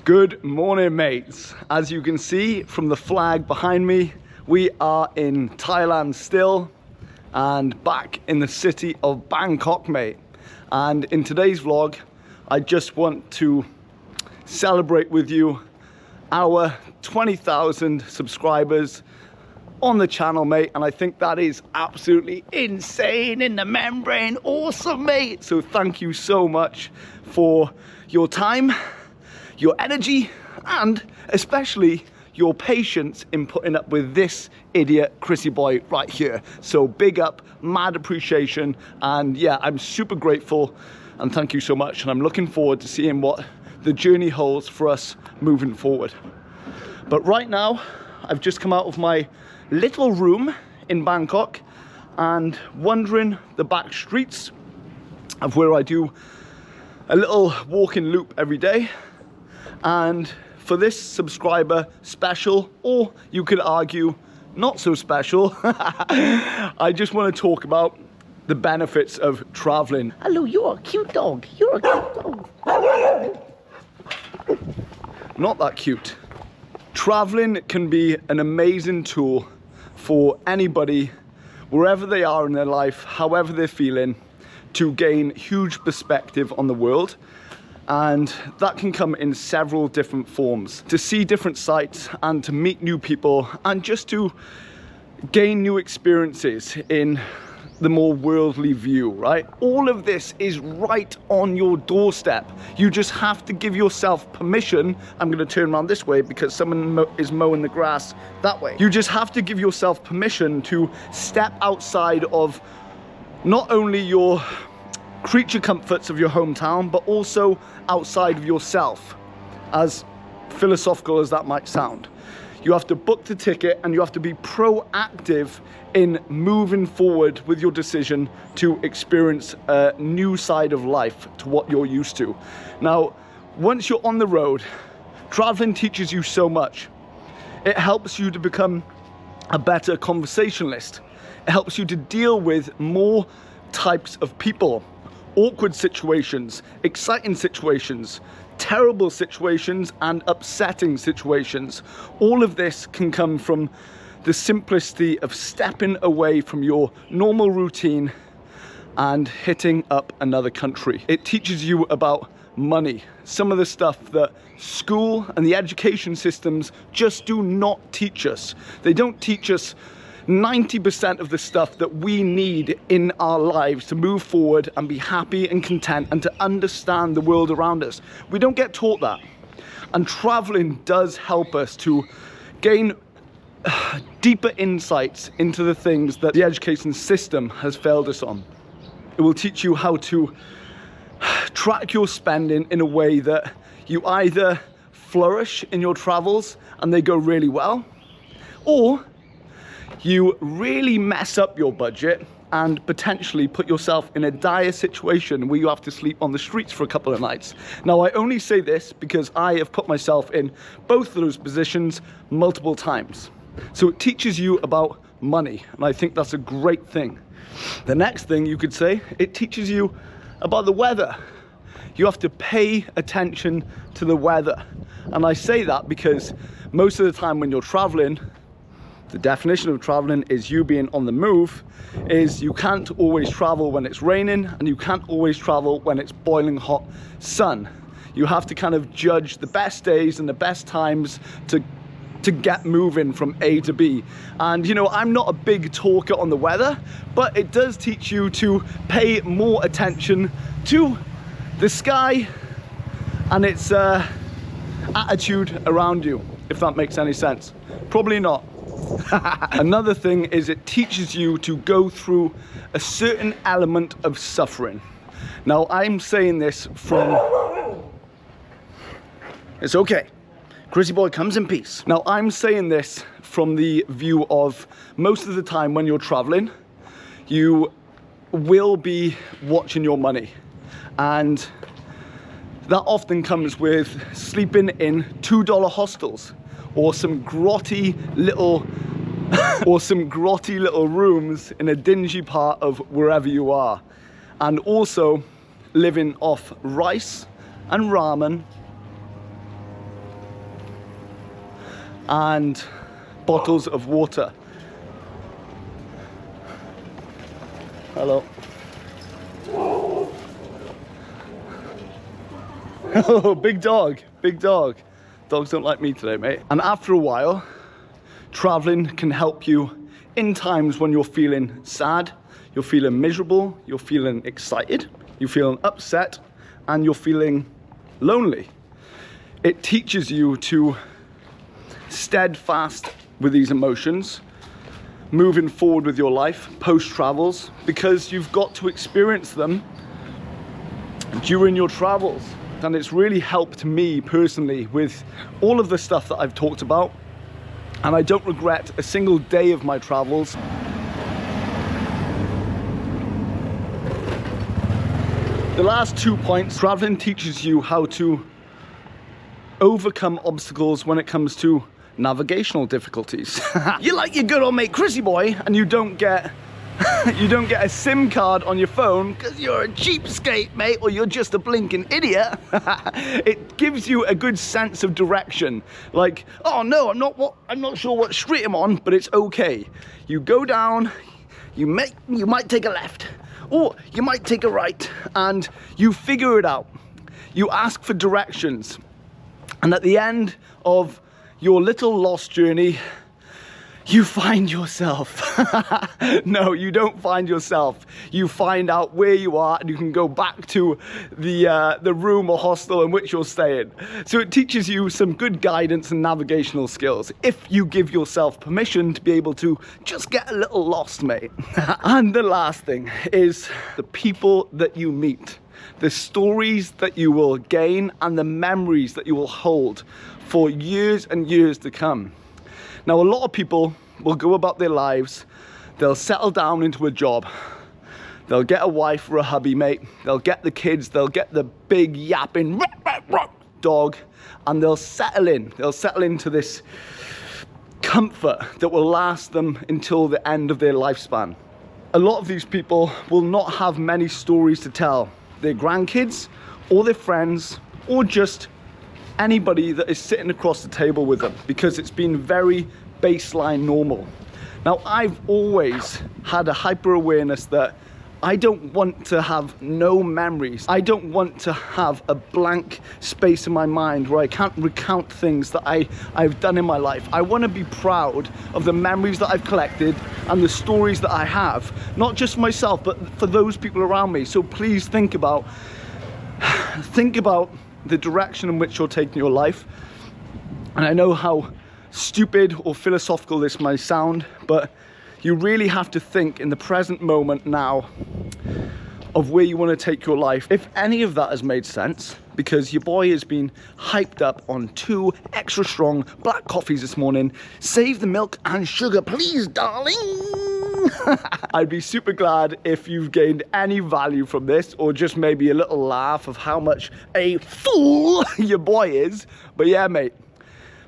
Good morning, mates. As you can see from the flag behind me, we are in Thailand still and back in the city of Bangkok, mate. And in today's vlog, I just want to celebrate with you our 20,000 subscribers on the channel, mate, and I think that is absolutely insane in the membrane. Awesome, mate. So thank you so much for your time, your energy, and especially your patience in putting up with this idiot Chrissy Boy right here. So big up, mad appreciation, and yeah, I'm super grateful and thank you so much, and I'm looking forward to seeing what the journey holds for us moving forward. But right now, I've just come out of my little room in Bangkok and wandering the back streets of where I do a little walking loop every day. And for this subscriber special, or you could argue not so special, I just want to talk about the benefits of traveling. Hello, you're a cute dog. You're a cute dog. Not that cute. Traveling can be an amazing tool for anybody, wherever they are in their life, however they're feeling, to gain huge perspective on the world. And that can come in several different forms. To see different sights and to meet new people and just to gain new experiences in the more worldly view, right? All of this is right on your doorstep. You just have to give yourself permission. I'm gonna turn around this way because someone is mowing the grass that way. You just have to give yourself permission to step outside of not only your creature comforts of your hometown, but also outside of yourself, as philosophical as that might sound. You have to book the ticket and you have to be proactive in moving forward with your decision to experience a new side of life to what you're used to. Now, once you're on the road, traveling teaches you so much. It helps you to become a better conversationalist. It helps you to deal with more types of people. Awkward situations, exciting situations, terrible situations, and upsetting situations. All of this can come from the simplicity of stepping away from your normal routine and hitting up another country. It teaches you about money, some of the stuff that school and the education systems just do not teach us. They don't teach us 90% of the stuff that we need in our lives to move forward and be happy and content and to understand the world around us. We don't get taught that. And traveling does help us to gain deeper insights into the things that the education system has failed us on. It will teach you how to track your spending in a way that you either flourish in your travels and they go really well, or you really mess up your budget and potentially put yourself in a dire situation where you have to sleep on the streets for a couple of nights. Now, I only say this because I have put myself in both of those positions multiple times. So it teaches you about money, and I think that's a great thing. The next thing you could say, it teaches you about the weather. You have to pay attention to the weather. And I say that because most of the time when you're traveling, the definition of traveling is you being on the move, is you can't always travel when it's raining and you can't always travel when it's boiling hot sun. You have to kind of judge the best days and the best times to get moving from A to B. And you know, I'm not a big talker on the weather, but it does teach you to pay more attention to the sky and its attitude around you, if that makes any sense. Probably not. Another thing is it teaches you to go through a certain element of suffering. Now, I'm saying this from... It's okay. Chrissy Boy comes in peace. Now, I'm saying this from the view of most of the time when you're traveling, you will be watching your money. And that often comes with sleeping in $2 hostels or some grotty little rooms in a dingy part of wherever you are, and also living off rice and ramen and bottles of water. Hello. Oh, big dog, big dog. Dogs don't like me today, mate. And after a while, traveling can help you in times when you're feeling sad, you're feeling miserable, you're feeling excited, you're feeling upset, and you're feeling lonely. It teaches you to steadfast with these emotions, moving forward with your life post-travels, because you've got to experience them during your travels. And it's really helped me personally with all of the stuff that I've talked about, and I don't regret a single day of my travels. The last 2 points, traveling teaches you how to overcome obstacles when it comes to navigational difficulties. You're like your good old mate Chrissy Boy, and you don't get a SIM card on your phone because you're a cheapskate, mate, or you're just a blinking idiot. It gives you a good sense of direction. Like, oh no, I'm not sure what street I'm on, but it's okay. You go down, you might take a left, or you might take a right, and you figure it out. You ask for directions, and at the end of your little lost journey, you find yourself. No, you don't find yourself. You find out where you are, and you can go back to the room or hostel in which you're staying. So it teaches you some good guidance and navigational skills if you give yourself permission to be able to just get a little lost, mate. And the last thing is the people that you meet, the stories that you will gain, and the memories that you will hold for years and years to come. Now, a lot of people will go about their lives, they'll settle down into a job, they'll get a wife or a hubby, mate, they'll get the kids, they'll get the big yapping dog, and they'll settle into this comfort that will last them until the end of their lifespan. A lot of these people will not have many stories to tell their grandkids or their friends or just anybody that is sitting across the table with them, because it's been very baseline normal. Now, I've always had a hyper awareness that I don't want to have no memories. I don't want to have a blank space in my mind where I can't recount things that I've done in my life. I want to be proud of the memories that I've collected and the stories that I have, not just for myself, but for those people around me. So please think about the direction in which you're taking your life. And I know how stupid or philosophical this might sound, but you really have to think in the present moment now of where you want to take your life. If any of that has made sense, because your boy has been hyped up on 2 extra strong black coffees this morning. Save the milk and sugar, please, darling. I'd be super glad if you've gained any value from this, or just maybe a little laugh of how much a fool your boy is. But yeah, mate,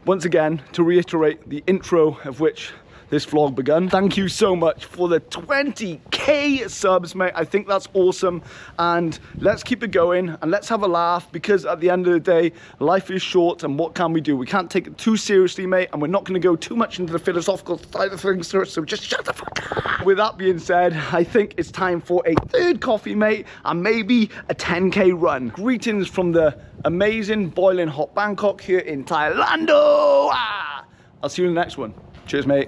once again, to reiterate the intro of which this vlog begun, thank you so much for the 20k subs, mate. I think that's awesome, and let's keep it going and let's have a laugh, because at the end of the day, life is short, and what can we do? We can't take it too seriously, mate, and we're not going to go too much into the philosophical side of things, so just shut the fuck up. With that being said, I think it's time for a 3rd coffee, mate, and maybe a 10k run. Greetings from the amazing boiling hot Bangkok here in Thailand. I'll see you in the next one. Cheers, mate.